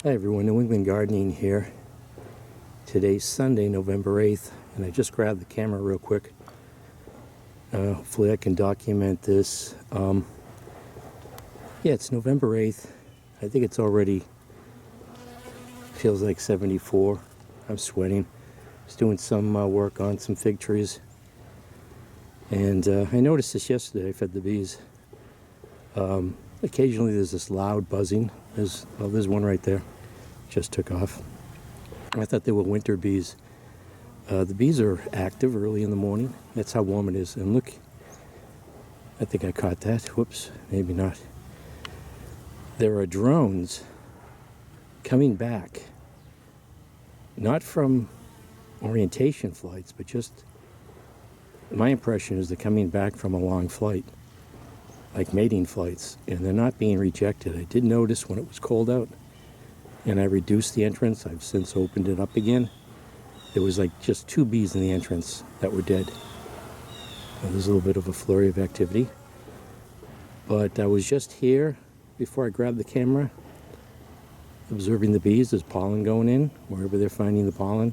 Hi everyone, New England Gardening here. Today's Sunday, November 8th, and I just grabbed the camera real quick. Hopefully I can document this. Yeah, it's November 8th. I think it's already, feels like 74. I'm sweating. Just doing some work on some fig trees. And I noticed this yesterday. I fed the bees. Occasionally there's this loud buzzing. There's one right there. Just took off. I thought they were winter bees. The bees are active early in the morning. That's how warm it is. And look, I think I caught that. Whoops, maybe not. There are drones coming back, not from orientation flights, but just, my impression is they're coming back from a long flight, like mating flights, and they're not being rejected. I did notice when it was cold out, and I reduced the entrance. I've since opened it up again. There was like just 2 bees in the entrance that were dead. There's a little bit of a flurry of activity. But I was just here before I grabbed the camera, observing the bees. There's pollen going in, wherever they're finding the pollen.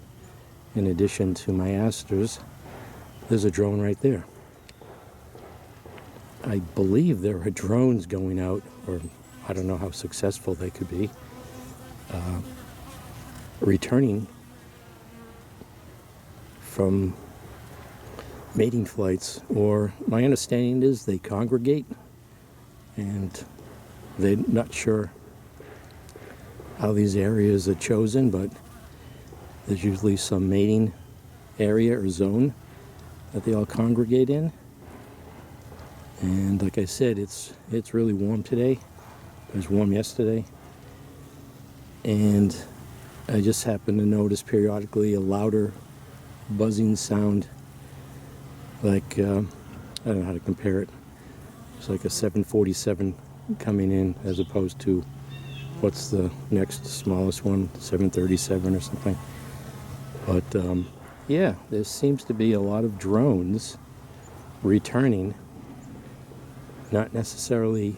In addition to my asters, there's a drone right there. I believe there are drones going out, or I don't know how successful they could be, returning from mating flights, or my understanding is they congregate and they're not sure how these areas are chosen, but there's usually some mating area or zone that they all congregate in. And like I said, it's really warm today. It was warm yesterday. And I just happened to notice periodically a louder buzzing sound, like, I don't know how to compare it. It's like a 747 coming in, as opposed to, what's the next smallest one, 737 or something. But yeah, there seems to be a lot of drones returning, not necessarily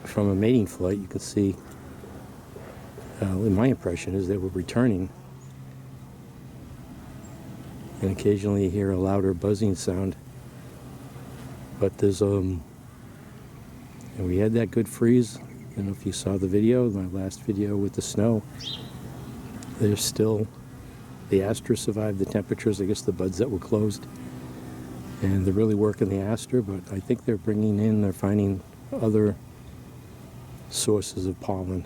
from a mating flight. You can see, my impression is they were returning, and occasionally you hear a louder buzzing sound. But there's and we had that good freeze. I don't know if you saw the video, my last video with the snow. There's still, the aster survived the temperatures, I guess the buds that were closed, and they're really working the aster. But I think they're finding other sources of pollen.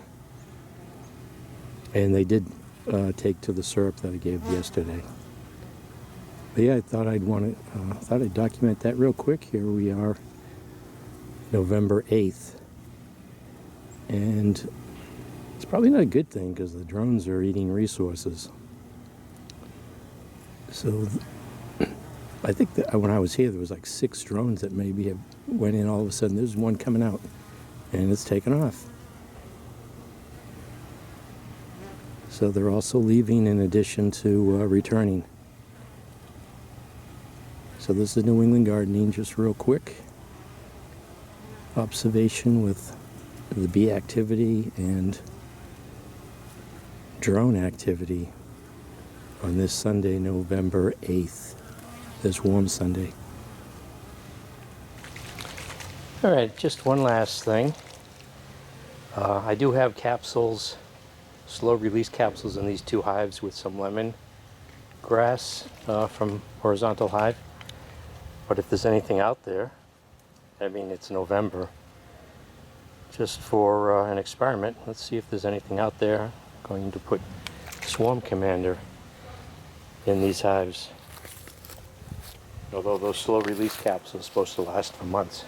And they did take to the syrup that I gave yesterday. But yeah, I thought I'd document that real quick. Here we are, November 8th. And it's probably not a good thing, because the drones are eating resources. So I think that when I was here, there was like 6 drones that maybe went in. All of a sudden, there's one coming out, and it's taken off. So they're also leaving in addition to returning. So this is New England Gardening, just real quick observation with the bee activity and drone activity on this Sunday, November 8th, this warm Sunday. Alright, just one last thing. I do have capsules, slow release capsules, in these 2 hives with some lemon grass from Horizontal Hive. But if there's anything out there, I mean, it's November, just for an experiment, let's see if there's anything out there. I'm going to put Swarm Commander in these hives, although those slow release capsules are supposed to last for months.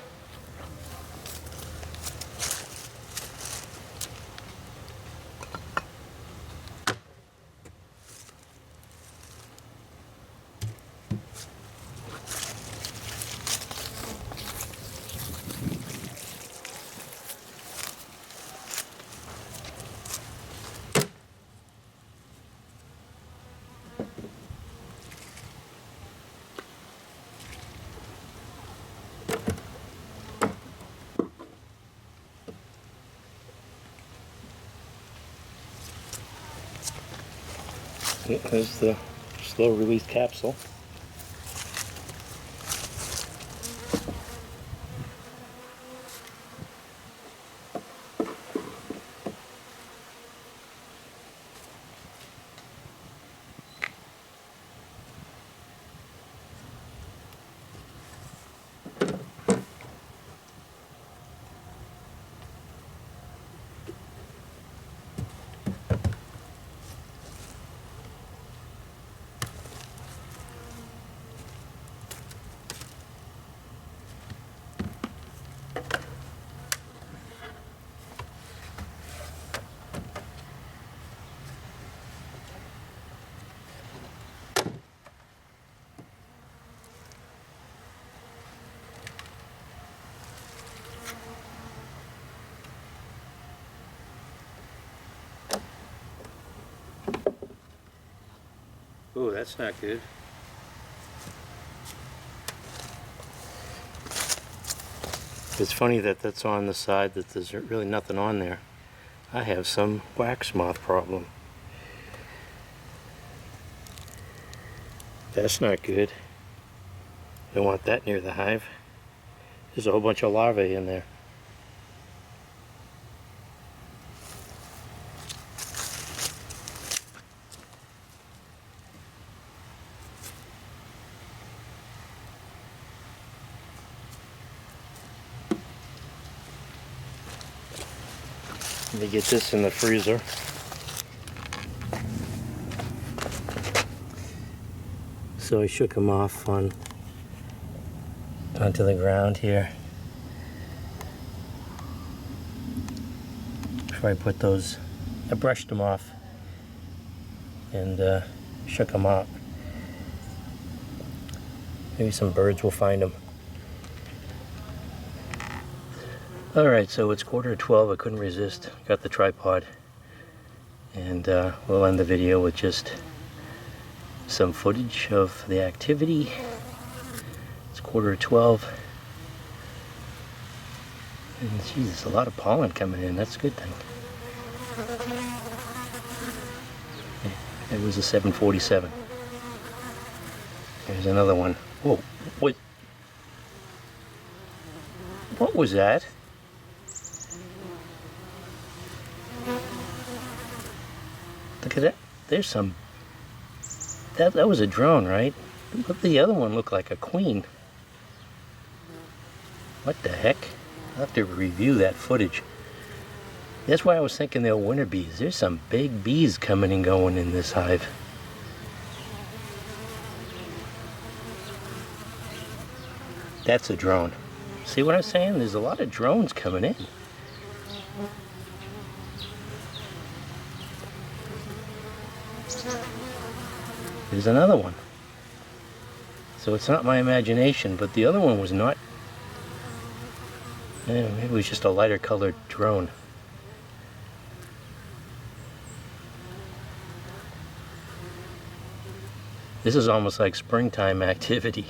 There's the slow release capsule. Oh, that's not good. It's funny that that's on the side that there's really nothing on there. I have some wax moth problem. That's not good. Don't want that near the hive. There's a whole bunch of larvae in there. Let me get this in the freezer. So I shook them off onto the ground here. Before I put those, I brushed them off and shook them up. Maybe some birds will find them. Alright, so it's 11:45. I couldn't resist. Got the tripod. And we'll end the video with just some footage of the activity. It's 11:45. And Jesus, a lot of pollen coming in. That's a good thing. It was a 7:47. There's another one. Whoa, what was that? Look at that. There's some. That was a drone, right? But the other one looked like a queen. What the heck? I'll have to review that footage. That's why I was thinking they were winter bees. There's some big bees coming and going in this hive. That's a drone. See what I'm saying? There's a lot of drones coming in. There's another one. So it's not my imagination, but the other one was not. Maybe it was just a lighter colored drone. This is almost like springtime activity.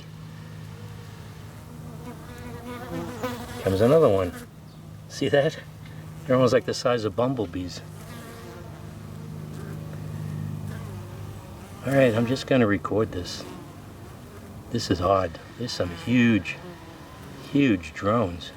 Comes another one. See that? They're almost like the size of bumblebees. Alright, I'm just going to record this. This is odd. There's some huge, huge drones.